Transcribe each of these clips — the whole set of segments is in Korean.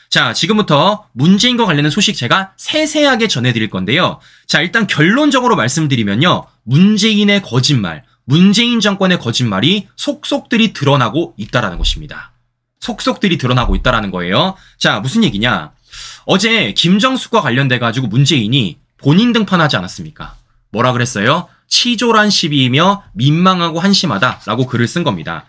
자, 지금부터 문재인과 관련된 소식 제가 세세하게 전해드릴 건데요. 자, 일단 결론적으로 말씀드리면요. 문재인의 거짓말, 문재인 정권의 거짓말이 속속들이 드러나고 있다라는 것입니다. 속속들이 드러나고 있다라는 거예요. 자, 무슨 얘기냐? 어제 김정숙과 관련돼가지고 문재인이 본인 등판하지 않았습니까? 뭐라 그랬어요? 치졸한 시비이며 민망하고 한심하다라고 글을 쓴 겁니다.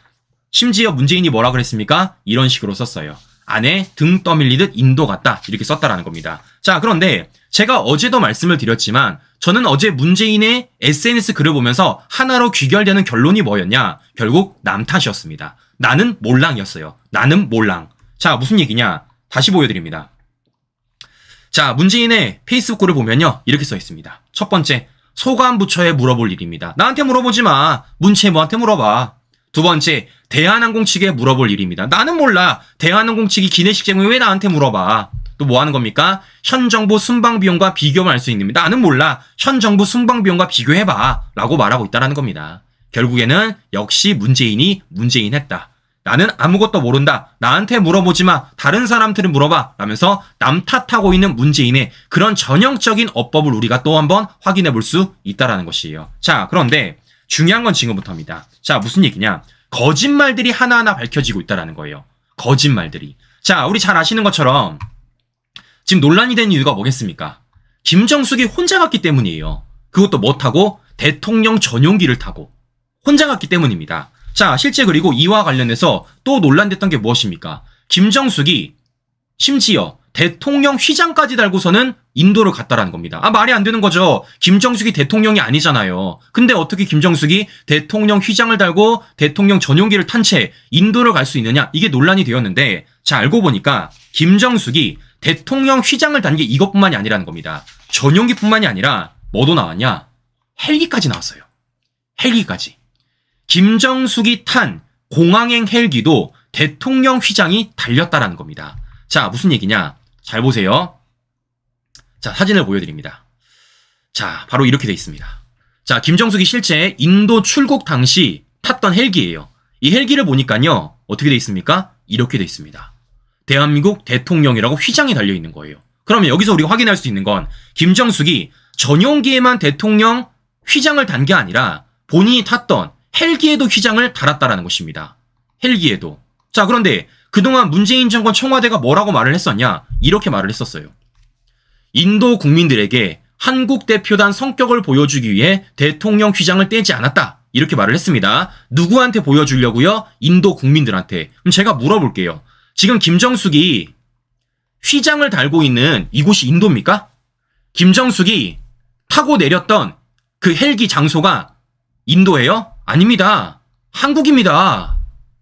심지어 문재인이 뭐라 그랬습니까? 이런 식으로 썼어요. 안에 등 떠밀리듯 인도 같다 이렇게 썼다라는 겁니다. 자, 그런데 제가 어제도 말씀을 드렸지만 저는 어제 문재인의 SNS 글을 보면서 하나로 귀결되는 결론이 뭐였냐? 결국 남 탓이었습니다. 나는 몰랑이었어요. 나는 몰랑. 자, 무슨 얘기냐? 다시 보여드립니다. 자, 문재인의 페이스북 글을 보면요. 이렇게 써 있습니다. 첫 번째, 소관부처에 물어볼 일입니다. 나한테 물어보지 마. 문체부한테 물어봐. 두 번째, 대한항공 측에 물어볼 일입니다. 나는 몰라. 대한항공 측이 기내식 제공에 왜 나한테 물어봐. 또 뭐 하는 겁니까? 현 정부 순방비용과 비교만 할 수 있는 겁니다. 나는 몰라. 현 정부 순방비용과 비교해봐. 라고 말하고 있다는 겁니다. 결국에는 역시 문재인이 문재인했다. 나는 아무것도 모른다. 나한테 물어보지 마. 다른 사람들을 물어봐. 라면서 남 탓하고 있는 문재인의 그런 전형적인 어법을 우리가 또 한번 확인해 볼 수 있다는 것이에요. 자, 그런데 중요한 건 지금부터입니다. 자, 무슨 얘기냐? 거짓말들이 하나하나 밝혀지고 있다는 거예요. 거짓말들이. 자, 우리 잘 아시는 것처럼 지금 논란이 된 이유가 뭐겠습니까? 김정숙이 혼자 갔기 때문이에요. 그것도 뭐 타고? 대통령 전용기를 타고. 혼자 갔기 때문입니다. 자, 실제 그리고 이와 관련해서 또 논란됐던 게 무엇입니까? 김정숙이 심지어 대통령 휘장까지 달고서는 인도를 갔다라는 겁니다. 아, 말이 안 되는 거죠. 김정숙이 대통령이 아니잖아요. 근데 어떻게 김정숙이 대통령 휘장을 달고 대통령 전용기를 탄 채 인도를 갈 수 있느냐? 이게 논란이 되었는데, 자, 알고 보니까 김정숙이 대통령 휘장을 단 게 이것뿐만이 아니라는 겁니다. 전용기뿐만이 아니라 뭐도 나왔냐? 헬기까지 나왔어요. 헬기까지. 김정숙이 탄 공항행 헬기도 대통령 휘장이 달렸다라는 겁니다. 자, 무슨 얘기냐? 잘 보세요. 자, 사진을 보여드립니다. 자, 바로 이렇게 돼 있습니다. 자, 김정숙이 실제 인도 출국 당시 탔던 헬기예요. 이 헬기를 보니까요, 어떻게 돼 있습니까? 이렇게 돼 있습니다. 대한민국 대통령이라고 휘장이 달려 있는 거예요. 그러면 여기서 우리가 확인할 수 있는 건 김정숙이 전용기에만 대통령 휘장을 단 게 아니라 본인이 탔던 헬기에도 휘장을 달았다라는 것입니다. 헬기에도. 자, 그런데 그동안 문재인 정권 청와대가 뭐라고 말을 했었냐? 이렇게 말을 했었어요. 인도 국민들에게 한국 대표단 성격을 보여주기 위해 대통령 휘장을 떼지 않았다. 이렇게 말을 했습니다. 누구한테 보여주려고요? 인도 국민들한테. 그럼 제가 물어볼게요. 지금 김정숙이 휘장을 달고 있는 이곳이 인도입니까? 김정숙이 타고 내렸던 그 헬기 장소가 인도예요? 아닙니다. 한국입니다.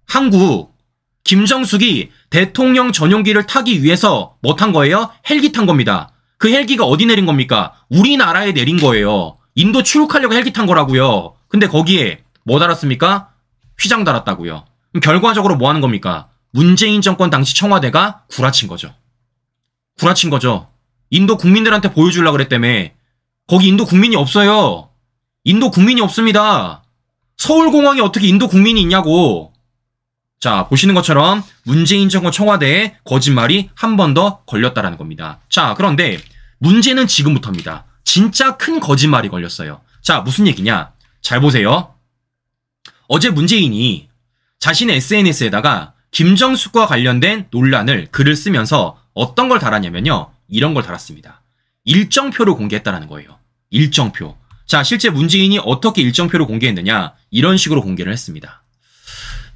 한국. 김정숙이 대통령 전용기를 타기 위해서 뭐 탄 거예요? 헬기 탄 겁니다. 그 헬기가 어디 내린 겁니까? 우리나라에 내린 거예요. 인도 출국하려고 헬기 탄 거라고요. 근데 거기에 뭐 달았습니까? 휘장 달았다고요. 그럼 결과적으로 뭐 하는 겁니까? 문재인 정권 당시 청와대가 구라친 거죠. 구라친 거죠. 인도 국민들한테 보여주려고 그랬다며. 거기 인도 국민이 없어요. 인도 국민이 없습니다. 서울공항에 어떻게 인도 국민이 있냐고. 자, 보시는 것처럼 문재인 정권 청와대에 거짓말이 한 번 더 걸렸다라는 겁니다. 자, 그런데 문제는 지금부터입니다. 진짜 큰 거짓말이 걸렸어요. 자, 무슨 얘기냐? 잘 보세요. 어제 문재인이 자신의 SNS에다가 김정숙과 관련된 논란을 글을 쓰면서 어떤 걸 달았냐면요. 이런 걸 달았습니다. 일정표를 공개했다라는 거예요. 일정표. 자, 실제 문재인이 어떻게 일정표를 공개했느냐? 이런 식으로 공개를 했습니다.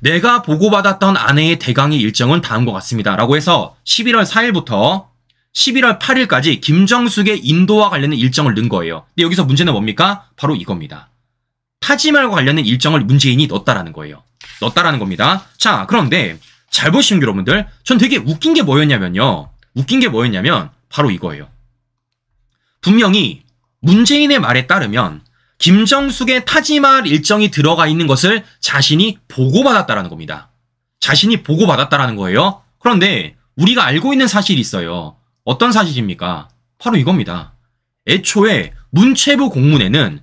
내가 보고받았던 아내의 대강의 일정은 다음과 같습니다. 라고 해서 11월 4일부터 11월 8일까지 김정숙의 인도와 관련된 일정을 넣은 거예요. 근데 여기서 문제는 뭡니까? 바로 이겁니다. 타지말과 관련된 일정을 문재인이 넣었다라는 거예요. 넣었다라는 겁니다. 자, 그런데 잘 보시는 게 여러분들, 전 되게 웃긴 게 뭐였냐면요. 웃긴 게 뭐였냐면 바로 이거예요. 분명히 문재인의 말에 따르면 김정숙의 타지말 일정이 들어가 있는 것을 자신이 보고받았다라는 겁니다. 자신이 보고받았다라는 거예요. 그런데 우리가 알고 있는 사실이 있어요. 어떤 사실입니까? 바로 이겁니다. 애초에 문체부 공문에는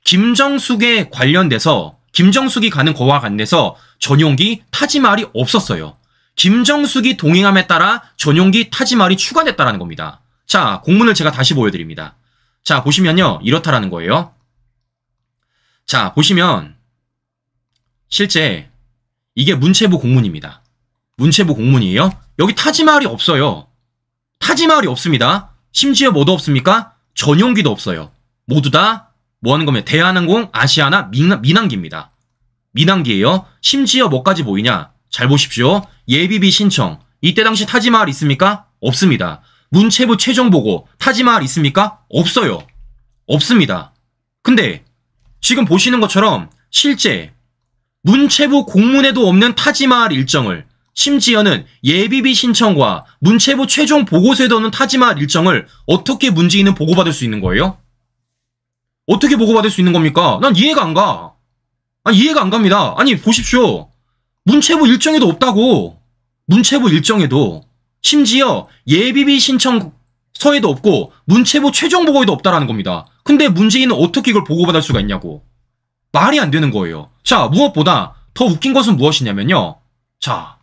김정숙에 관련돼서 김정숙이 가는 거와 관련해서 전용기 타지말이 없었어요. 김정숙이 동행함에 따라 전용기 타지말이 추가됐다라는 겁니다. 자, 공문을 제가 다시 보여드립니다. 자, 보시면요. 이렇다라는 거예요. 자, 보시면 실제 이게 문체부 공문입니다. 문체부 공문이에요. 여기 타지말이 없어요. 타지말이 없습니다. 심지어 뭐도 없습니까? 전용기도 없어요. 모두 다 뭐 하는 거면 대한항공, 아시아나, 민항기입니다. 민항기예요. 심지어 뭐까지 보이냐? 잘 보십시오. 예비비 신청. 이때 당시 타지말 있습니까? 없습니다. 문체부 최종 보고 타지말 있습니까? 없어요. 없습니다. 근데 지금 보시는 것처럼 실제 문체부 공문에도 없는 타지말 일정을, 심지어는 예비비 신청과 문체부 최종 보고서에도 없는 타지말 일정을 어떻게 문재인은 보고받을 수 있는 거예요? 어떻게 보고받을 수 있는 겁니까? 난 이해가 안 가. 아니, 이해가 안 갑니다. 아니, 보십시오. 문체부 일정에도 없다고. 문체부 일정에도. 심지어 예비비 신청서에도 없고 문체부 최종 보고에도 없다라는 겁니다. 근데 문재인은 어떻게 이걸 보고받을 수가 있냐고. 말이 안 되는 거예요. 자, 무엇보다 더 웃긴 것은 무엇이냐면요. 자,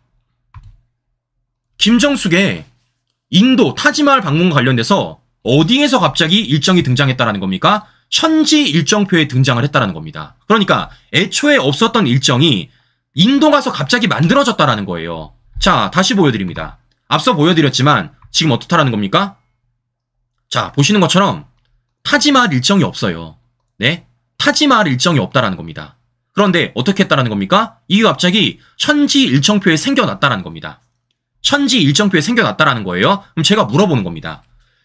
김정숙의 인도 타지말 방문과 관련돼서 어디에서 갑자기 일정이 등장했다라는 겁니까? 현지 일정표에 등장을 했다라는 겁니다. 그러니까 애초에 없었던 일정이 인도 가서 갑자기 만들어졌다라는 거예요. 자, 다시 보여드립니다. 앞서 보여드렸지만 지금 어떻다라는 겁니까? 자, 보시는 것처럼 타지말 일정이 없어요. 네? 타지말 일정이 없다라는 겁니다. 그런데 어떻게 했다라는 겁니까? 이게 갑자기 현지 일정표에 생겨났다라는 겁니다. 현지 일정표에 생겨났다라는 거예요. 그럼 제가 물어보는 겁니다.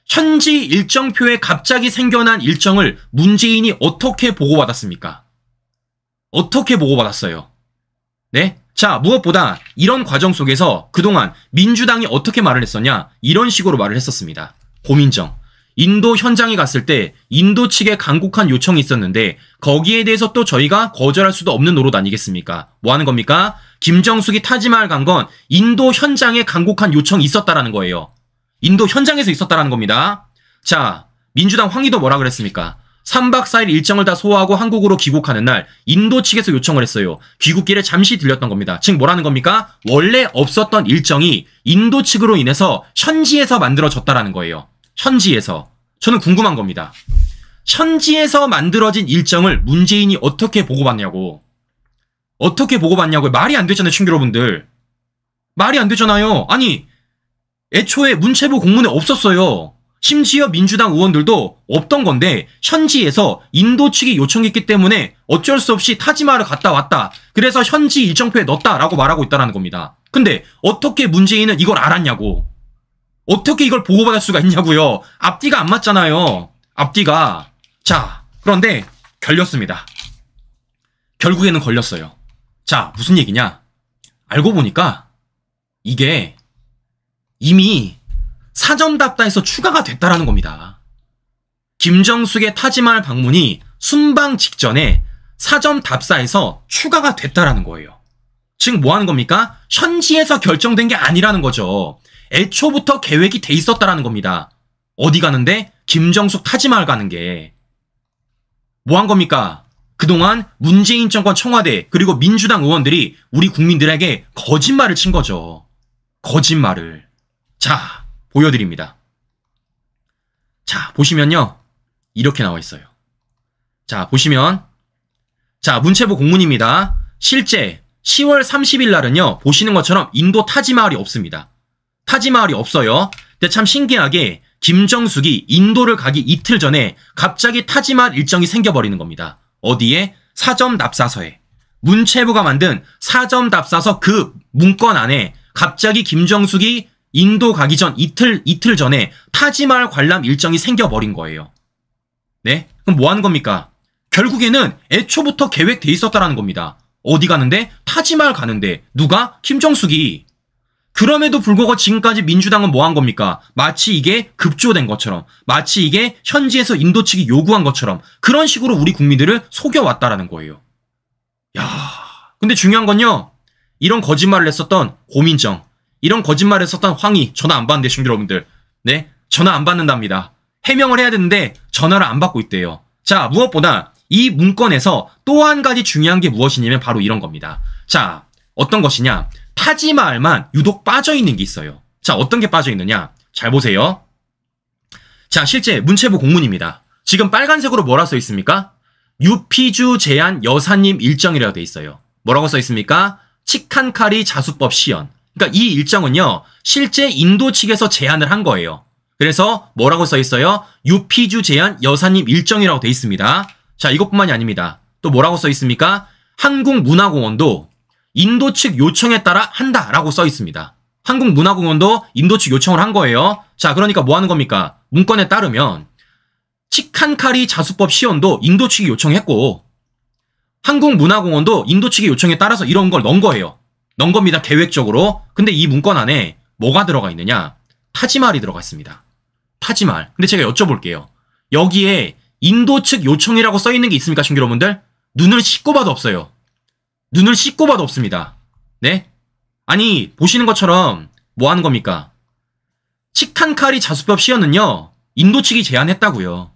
현지 일정표에 갑자기 생겨난 일정을 문재인이 어떻게 보고받았습니까? 어떻게 보고받았어요? 네? 자, 무엇보다 이런 과정 속에서 그동안 민주당이 어떻게 말을 했었냐? 이런 식으로 말을 했었습니다. 고민정. 인도 현장에 갔을 때 인도 측에 간곡한 요청이 있었는데 거기에 대해서 또 저희가 거절할 수도 없는 노릇 아니겠습니까? 뭐 하는 겁니까? 김정숙이 타지말 간 건 인도 현장에 간곡한 요청이 있었다라는 거예요. 인도 현장에서 있었다라는 겁니다. 자, 민주당 황희도 뭐라 그랬습니까? 3박 4일 일정을 다 소화하고 한국으로 귀국하는 날 인도 측에서 요청을 했어요. 귀국길에 잠시 들렸던 겁니다. 즉 뭐라는 겁니까? 원래 없었던 일정이 인도 측으로 인해서 현지에서 만들어졌다라는 거예요. 현지에서. 저는 궁금한 겁니다. 현지에서 만들어진 일정을 문재인이 어떻게 보고받냐고. 어떻게 보고받냐고요. 말이 안 되잖아요, 친구 여러분들. 말이 안 되잖아요. 아니, 애초에 문체부 공문에 없었어요. 심지어 민주당 의원들도 없던 건데 현지에서 인도 측이 요청했기 때문에 어쩔 수 없이 타지말을 갔다 왔다. 그래서 현지 일정표에 넣었다라고 말하고 있다는 겁니다. 근데 어떻게 문재인은 이걸 알았냐고. 어떻게 이걸 보고받을 수가 있냐고요. 앞뒤가 안 맞잖아요. 앞뒤가. 자, 그런데 걸렸습니다. 결국에는 걸렸어요. 자, 무슨 얘기냐. 알고 보니까 이게 이미 사전답사에서 추가가 됐다라는 겁니다. 김정숙의 타지말 방문이 순방 직전에 사전답사에서 추가가 됐다라는 거예요. 즉 뭐 하는 겁니까? 현지에서 결정된 게 아니라는 거죠. 애초부터 계획이 돼 있었다라는 겁니다. 어디 가는데? 김정숙 타지말 가는 게. 뭐 한 겁니까? 그동안 문재인 정권 청와대 그리고 민주당 의원들이 우리 국민들에게 거짓말을 친 거죠. 거짓말을. 자, 보여드립니다. 자, 보시면요. 이렇게 나와 있어요. 자, 보시면. 자, 문체부 공문입니다. 실제 10월 30일 날은요. 보시는 것처럼 인도 타지말이 없습니다. 타지말이 없어요. 근데 참 신기하게 김정숙이 인도를 가기 이틀 전에 갑자기 타지말 일정이 생겨버리는 겁니다. 어디에? 사전답사서에. 문체부가 만든 사전답사서 그 문건 안에 갑자기 김정숙이 인도 가기 전 이틀 전에 타지말 관람 일정이 생겨버린 거예요. 네? 그럼 뭐 하는 겁니까? 결국에는 애초부터 계획돼 있었다라는 겁니다. 어디 가는데? 타지말 가는데. 누가? 김정숙이. 그럼에도 불구하고 지금까지 민주당은 뭐 한 겁니까? 마치 이게 급조된 것처럼, 마치 이게 현지에서 인도 측이 요구한 것처럼 그런 식으로 우리 국민들을 속여왔다라는 거예요. 야, 근데 중요한 건요. 이런 거짓말을 했었던 고민정, 이런 거짓말을 했었던 황희, 전화 안 받는데 친구 여러분들. 네? 전화 안 받는답니다. 해명을 해야 되는데 전화를 안 받고 있대요. 자, 무엇보다 이 문건에서 또 한 가지 중요한 게 무엇이냐면 바로 이런 겁니다. 자, 어떤 것이냐? 타지마할만 유독 빠져있는 게 있어요. 자, 어떤 게 빠져있느냐? 잘 보세요. 자, 실제 문체부 공문입니다. 지금 빨간색으로 뭐라 써 있습니까? 유피주 제한 여사님 일정이라고 돼 있어요. 뭐라고 써 있습니까? 치칸카리 자수법 시연. 그러니까 이 일정은요, 실제 인도 측에서 제안을 한 거예요. 그래서 뭐라고 써 있어요? 유피주 제한 여사님 일정이라고 돼 있습니다. 자, 이것뿐만이 아닙니다. 또 뭐라고 써 있습니까? 한국문화공원도 인도 측 요청에 따라 한다라고 써 있습니다. 한국문화공원도 인도 측 요청을 한 거예요. 자, 그러니까 뭐 하는 겁니까? 문건에 따르면 치칸카리 자수법 시연도 인도 측이 요청했고 한국문화공원도 인도 측의 요청에 따라서 이런 걸 넣은 거예요. 넣은 겁니다. 계획적으로. 근데 이 문건 안에 뭐가 들어가 있느냐? 타지마할이 들어가 있습니다. 타지마할. 근데 제가 여쭤볼게요. 여기에 인도 측 요청이라고 써 있는 게 있습니까, 친구 여러분들? 눈을 씻고 봐도 없어요. 눈을 씻고 봐도 없습니다. 네? 아니, 보시는 것처럼 뭐 하는 겁니까? 치칸카리 자수법 시연은요, 인도 측이 제안했다고요.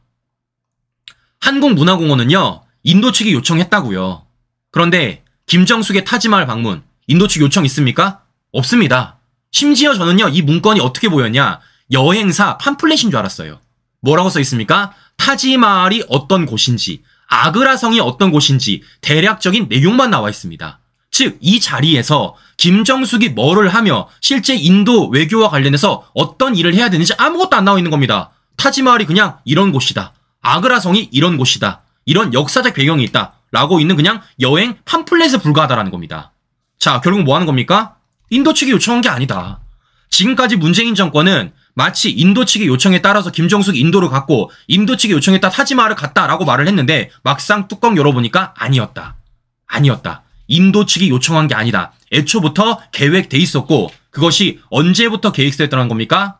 한국문화공원은요, 인도 측이 요청했다고요. 그런데 김정숙의 타지마할 방문, 인도 측 요청 있습니까? 없습니다. 심지어 저는요, 이 문건이 어떻게 보였냐? 여행사 팜플렛인 줄 알았어요. 뭐라고 써 있습니까? 타지마할이 어떤 곳인지, 아그라성이 어떤 곳인지 대략적인 내용만 나와 있습니다. 즉, 이 자리에서 김정숙이 뭐를 하며 실제 인도 외교와 관련해서 어떤 일을 해야 되는지 아무것도 안 나와 있는 겁니다. 타지마할이 그냥 이런 곳이다. 아그라성이 이런 곳이다. 이런 역사적 배경이 있다. 라고 있는 그냥 여행 팜플렛에 불과하다라는 겁니다. 자, 결국 뭐 하는 겁니까? 인도 측이 요청한 게 아니다. 지금까지 문재인 정권은 마치 인도 측의 요청에 따라서 김정숙이 인도를 갔고 인도 측의 요청에 따라 타지마할을 갔다라고 말을 했는데 막상 뚜껑 열어보니까 아니었다. 아니었다. 인도 측이 요청한 게 아니다. 애초부터 계획돼 있었고 그것이 언제부터 계획됐다는 겁니까?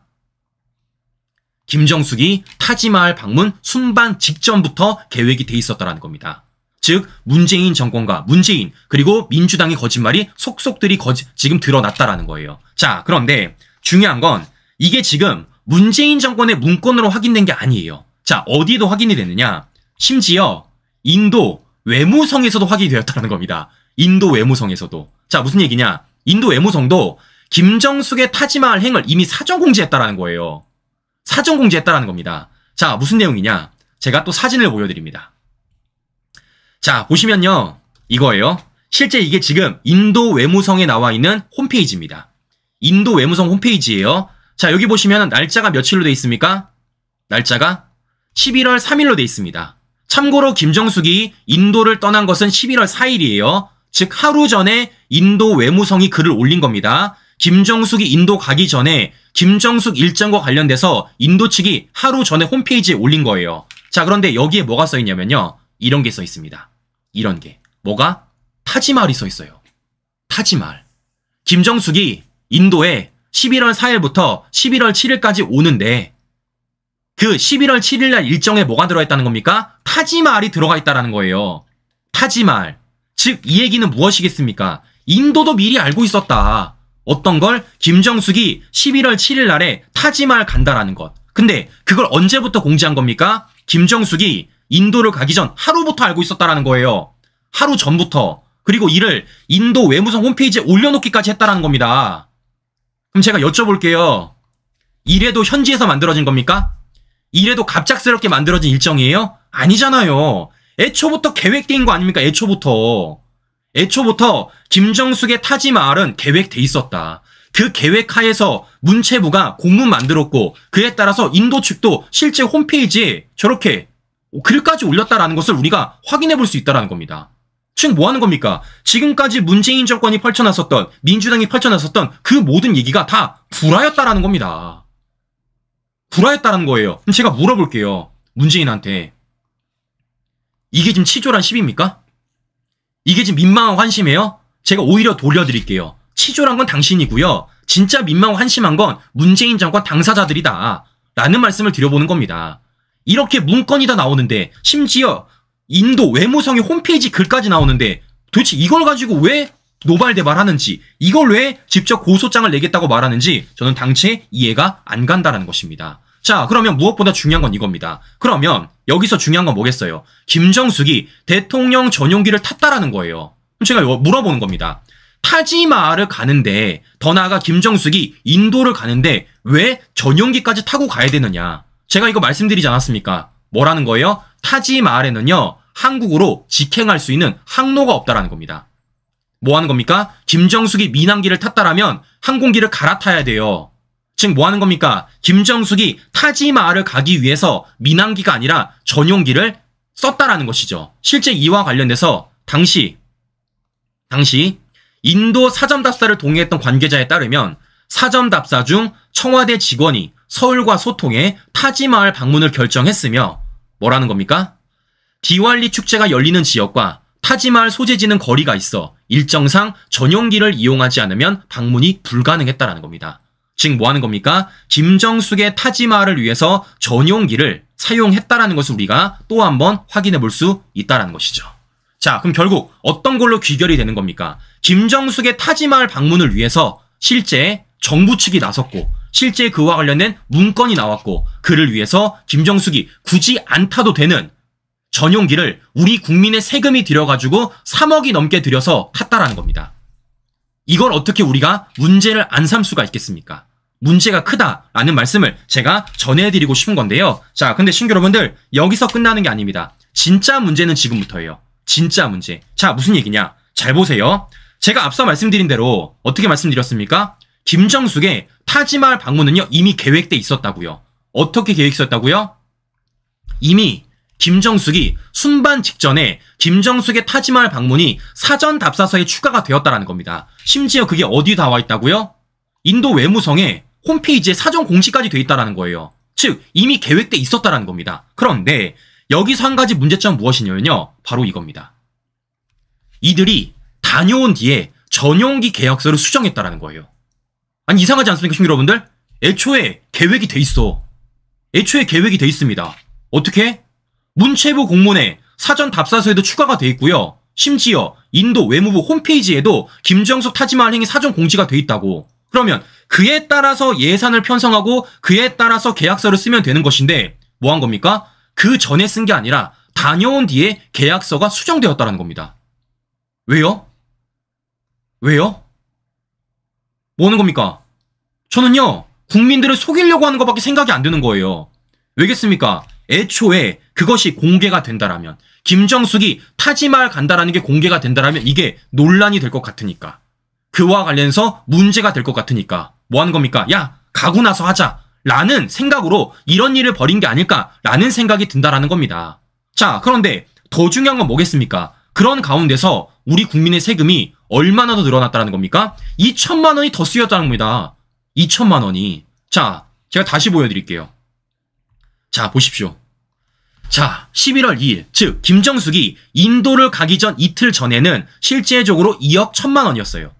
김정숙이 타지마할 방문 순방 직전부터 계획이 돼 있었다는 겁니다. 즉 문재인 정권과 문재인 그리고 민주당의 거짓말이 속속들이 지금 드러났다라는 거예요. 자, 그런데 중요한 건 이게 지금 문재인 정권의 문건으로 확인된 게 아니에요. 자, 어디도 확인이 됐느냐? 심지어 인도 외무성에서도 확인이 되었다는 겁니다. 인도 외무성에서도. 자, 무슨 얘기냐? 인도 외무성도 김정숙의 타지마할 행을 이미 사전 공지했다라는 거예요. 사전 공지했다라는 겁니다. 자, 무슨 내용이냐? 제가 또 사진을 보여드립니다. 자, 보시면요. 이거예요. 실제 이게 지금 인도 외무성에 나와 있는 홈페이지입니다. 인도 외무성 홈페이지예요. 자, 여기 보시면 날짜가 며칠로 돼 있습니까? 날짜가 11월 3일로 돼 있습니다. 참고로 김정숙이 인도를 떠난 것은 11월 4일이에요. 즉 하루 전에 인도 외무성이 글을 올린 겁니다. 김정숙이 인도 가기 전에 김정숙 일정과 관련돼서 인도 측이 하루 전에 홈페이지에 올린 거예요. 자, 그런데 여기에 뭐가 써 있냐면요. 이런 게 써 있습니다. 이런 게. 뭐가? 타지마할이 써 있어요. 타지마할. 김정숙이 인도에 11월 4일부터 11월 7일까지 오는데 그 11월 7일 날 일정에 뭐가 들어있다는 겁니까? 타지마할이 들어가 있다는 거예요. 타지마할. 즉 이 얘기는 무엇이겠습니까? 인도도 미리 알고 있었다. 어떤 걸? 김정숙이 11월 7일 날에 타지마할 간다라는 것. 근데 그걸 언제부터 공지한 겁니까? 김정숙이 인도를 가기 전 하루부터 알고 있었다라는 거예요. 하루 전부터. 그리고 이를 인도 외무성 홈페이지에 올려놓기까지 했다라는 겁니다. 그럼 제가 여쭤볼게요. 이래도 현지에서 만들어진 겁니까? 이래도 갑작스럽게 만들어진 일정이에요? 아니잖아요. 애초부터 계획된 거 아닙니까? 애초부터. 애초부터 김정숙의 타지마할은 계획돼 있었다. 그 계획 하에서 문체부가 공문 만들었고 그에 따라서 인도 측도 실제 홈페이지에 저렇게 글까지 올렸다라는 것을 우리가 확인해 볼 수 있다는 겁니다. 즉 뭐 하는 겁니까? 지금까지 문재인 정권이 펼쳐놨었던 민주당이 펼쳐놨었던 그 모든 얘기가 다 불화였다라는 겁니다. 불화였다는 거예요. 그럼 제가 물어볼게요. 문재인한테. 이게 지금 치졸한 시비입니까? 이게 지금 민망하고 한심해요? 제가 오히려 돌려드릴게요. 치졸한 건 당신이고요. 진짜 민망하고 한심한 건 문재인 정권 당사자들이다. 라는 말씀을 드려보는 겁니다. 이렇게 문건이 다 나오는데 심지어 인도 외무성의 홈페이지 글까지 나오는데 도대체 이걸 가지고 왜 노발대발하는지 이걸 왜 직접 고소장을 내겠다고 말하는지 저는 당최 이해가 안 간다라는 것입니다. 자, 그러면 무엇보다 중요한 건 이겁니다. 그러면 여기서 중요한 건 뭐겠어요? 김정숙이 대통령 전용기를 탔다라는 거예요. 그럼 제가 물어보는 겁니다. 타지마할을 가는데, 더 나아가 김정숙이 인도를 가는데 왜 전용기까지 타고 가야 되느냐. 제가 이거 말씀드리지 않았습니까? 뭐라는 거예요? 타지마할에는요, 한국으로 직행할 수 있는 항로가 없다라는 겁니다. 뭐 하는 겁니까? 김정숙이 민항기를 탔다라면 항공기를 갈아타야 돼요. 즉 뭐 하는 겁니까? 김정숙이 타지마할을 가기 위해서 민항기가 아니라 전용기를 썼다라는 것이죠. 실제 이와 관련돼서 당시 인도 사점답사를 동의했던 관계자에 따르면 사점답사 중 청와대 직원이 서울과 소통해 타지마할 방문을 결정했으며 뭐라는 겁니까? 디왈리 축제가 열리는 지역과 타지마할 소재지는 거리가 있어 일정상 전용기를 이용하지 않으면 방문이 불가능했다라는 겁니다. 즉 뭐 하는 겁니까? 김정숙의 타지마할을 위해서 전용기를 사용했다라는 것을 우리가 또 한번 확인해 볼 수 있다라는 것이죠. 자, 그럼 결국 어떤 걸로 귀결이 되는 겁니까? 김정숙의 타지마할 방문을 위해서 실제 정부 측이 나섰고 실제 그와 관련된 문건이 나왔고 그를 위해서 김정숙이 굳이 안 타도 되는 전용기를 우리 국민의 세금이 들여가지고 3억이 넘게 들여서 탔다라는 겁니다. 이걸 어떻게 우리가 문제를 안 삼을 수가 있겠습니까? 문제가 크다라는 말씀을 제가 전해드리고 싶은 건데요. 자, 근데 신규 여러분들 여기서 끝나는 게 아닙니다. 진짜 문제는 지금부터예요. 진짜 문제. 자, 무슨 얘기냐? 잘 보세요. 제가 앞서 말씀드린 대로 어떻게 말씀드렸습니까? 김정숙의 타지마할 방문은요 이미 계획돼 있었다고요. 어떻게 계획했었다고요? 이미 김정숙이 순반 직전에 김정숙의 타지마할 방문이 사전 답사서에 추가가 되었다라는 겁니다. 심지어 그게 어디 나와 있다고요? 인도 외무성의 홈페이지에 사전 공지까지 돼 있다라는 거예요. 즉 이미 계획돼 있었다라는 겁니다. 그런데 여기서 한 가지 문제점은 무엇이냐면요. 바로 이겁니다. 이들이 다녀온 뒤에 전용기 계약서를 수정했다라는 거예요. 아니 이상하지 않습니까, 친구 여러분들? 애초에 계획이 돼 있어. 애초에 계획이 돼 있습니다. 어떻게? 문체부 공문에 사전 답사서에도 추가가 돼 있고요. 심지어 인도 외무부 홈페이지에도 김정숙 타지마할 행위 사전 공지가 돼 있다고. 그러면 그에 따라서 예산을 편성하고 그에 따라서 계약서를 쓰면 되는 것인데 뭐 한 겁니까? 그 전에 쓴 게 아니라 다녀온 뒤에 계약서가 수정되었다는 겁니다. 왜요? 왜요? 뭐 하는 겁니까? 저는요, 국민들을 속이려고 하는 것밖에 생각이 안 드는 거예요. 왜겠습니까? 애초에 그것이 공개가 된다라면, 김정숙이 타지마할 간다라는 게 공개가 된다라면 이게 논란이 될 것 같으니까. 그와 관련해서 문제가 될 것 같으니까. 뭐 하는 겁니까? 야, 가고 나서 하자. 라는 생각으로 이런 일을 벌인 게 아닐까라는 생각이 든다라는 겁니다. 자, 그런데 더 중요한 건 뭐겠습니까? 그런 가운데서 우리 국민의 세금이 얼마나 더 늘어났다는 겁니까? 2천만 원이 더 쓰였다는 겁니다. 2천만 원이. 자, 제가 다시 보여드릴게요. 자, 보십시오. 자, 11월 2일, 즉 김정숙이 인도를 가기 전 이틀 전에는 실제적으로 2억 1천만 원이었어요.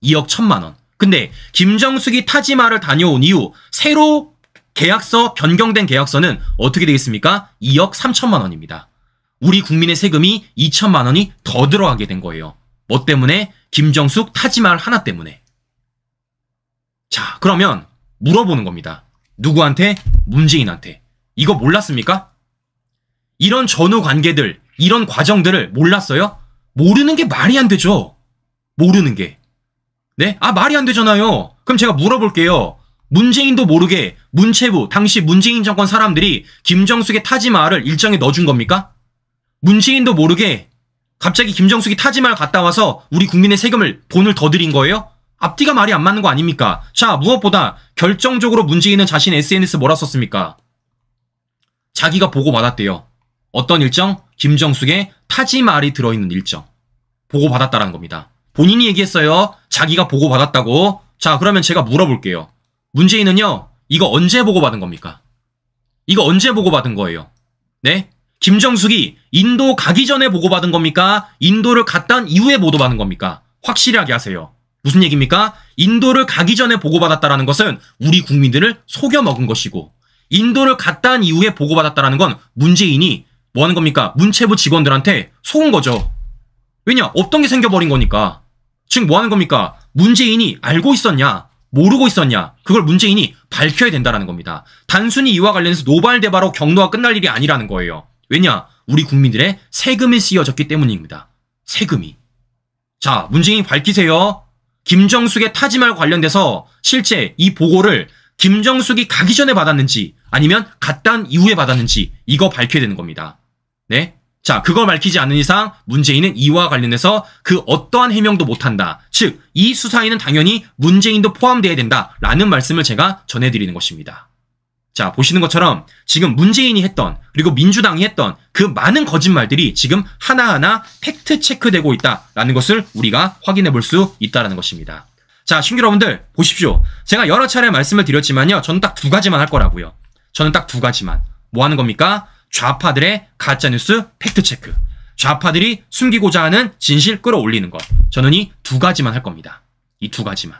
2억 1천만 원. 근데 김정숙이 타지마할을 다녀온 이후 새로 계약서 변경된 계약서는 어떻게 되겠습니까? 2억 3천만 원입니다. 우리 국민의 세금이 2천만 원이 더 들어가게 된 거예요. 뭐 때문에? 김정숙 타지마할 하나 때문에. 자, 그러면 물어보는 겁니다. 누구한테? 문재인한테. 이거 몰랐습니까? 이런 전후 관계들, 이런 과정들을 몰랐어요? 모르는 게 말이 안 되죠. 모르는 게. 네? 아, 말이 안 되잖아요. 그럼 제가 물어볼게요. 문재인도 모르게 문체부, 당시 문재인 정권 사람들이 김정숙의 타지마할을 일정에 넣어준 겁니까? 문재인도 모르게 갑자기 김정숙이 타지마할 갔다 와서 우리 국민의 세금을 돈을 더 들인 거예요? 앞뒤가 말이 안 맞는 거 아닙니까? 자, 무엇보다 결정적으로 문재인은 자신의 SNS 뭐라 썼습니까? 자기가 보고받았대요. 어떤 일정? 김정숙의 타지마할이 들어있는 일정. 보고받았다라는 겁니다. 본인이 얘기했어요. 자기가 보고받았다고. 자, 그러면 제가 물어볼게요. 문재인은요, 이거 언제 보고받은 겁니까? 이거 언제 보고받은 거예요? 네? 김정숙이 인도 가기 전에 보고받은 겁니까? 인도를 갔다 온 이후에 보고받은 겁니까? 확실하게 하세요. 무슨 얘기입니까? 인도를 가기 전에 보고받았다라는 것은 우리 국민들을 속여먹은 것이고, 인도를 갔다 온 이후에 보고받았다라는 건 문재인이 뭐 하는 겁니까? 문체부 직원들한테 속은 거죠. 왜냐? 없던 게 생겨버린 거니까. 즉 뭐 하는 겁니까? 문재인이 알고 있었냐? 모르고 있었냐? 그걸 문재인이 밝혀야 된다는 겁니다. 단순히 이와 관련해서 노발대발하고 경로가 끝날 일이 아니라는 거예요. 왜냐? 우리 국민들의 세금이 쓰여졌기 때문입니다. 세금이. 자, 문재인 밝히세요. 김정숙의 타지말 관련돼서 실제 이 보고를 김정숙이 가기 전에 받았는지 아니면 갔다 온 이후에 받았는지 이거 밝혀야 되는 겁니다. 네. 자, 그걸 밝히지 않는 이상 문재인은 이와 관련해서 그 어떠한 해명도 못한다. 즉, 이 수사에는 당연히 문재인도 포함돼야 된다라는 말씀을 제가 전해드리는 것입니다. 자, 보시는 것처럼 지금 문재인이 했던 그리고 민주당이 했던 그 많은 거짓말들이 지금 하나하나 팩트 체크되고 있다라는 것을 우리가 확인해 볼 수 있다는 것입니다. 자, 신규 여러분들 보십시오. 제가 여러 차례 말씀을 드렸지만요. 저는 딱 두 가지만 할 거라고요. 저는 딱 두 가지만. 뭐 하는 겁니까? 좌파들의 가짜뉴스 팩트체크. 좌파들이 숨기고자 하는 진실 끌어올리는 것. 저는 이 두 가지만 할 겁니다. 이 두 가지만.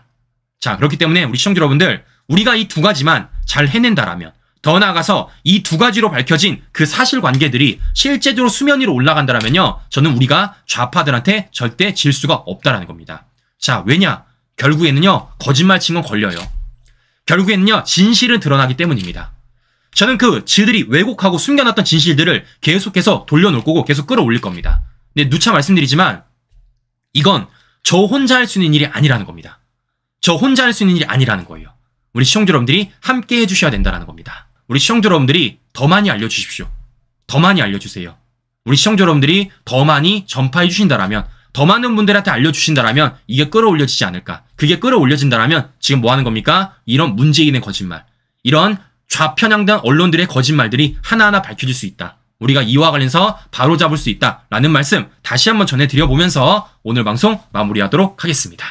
자, 그렇기 때문에 우리 시청자 여러분들, 우리가 이 두 가지만 잘 해낸다라면, 더 나아가서 이 두 가지로 밝혀진 그 사실관계들이 실제적으로 수면 위로 올라간다라면요, 저는 우리가 좌파들한테 절대 질 수가 없다라는 겁니다. 자, 왜냐? 결국에는요, 거짓말 친 건 걸려요. 결국에는요, 진실은 드러나기 때문입니다. 저는 그 지들이 왜곡하고 숨겨놨던 진실들을 계속해서 돌려놓을 거고 계속 끌어올릴 겁니다. 근데 누차 말씀드리지만 이건 저 혼자 할 수 있는 일이 아니라는 겁니다. 저 혼자 할 수 있는 일이 아니라는 거예요. 우리 시청자 여러분들이 함께 해주셔야 된다는 겁니다. 우리 시청자 여러분들이 더 많이 알려주십시오. 더 많이 알려주세요. 우리 시청자 여러분들이 더 많이 전파해 주신다라면, 더 많은 분들한테 알려주신다라면 이게 끌어올려지지 않을까. 그게 끌어올려진다라면 지금 뭐 하는 겁니까? 이런 문재인의 거짓말, 이런 좌편향된 언론들의 거짓말들이 하나하나 밝혀질 수 있다. 우리가 이와 관련해서 바로잡을 수 있다라는 말씀 다시 한번 전해드려보면서 오늘 방송 마무리하도록 하겠습니다.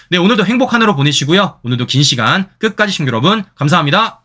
네, 오늘도 행복한 하루 보내시고요. 오늘도 긴 시간 끝까지 시청자 여러분 감사합니다.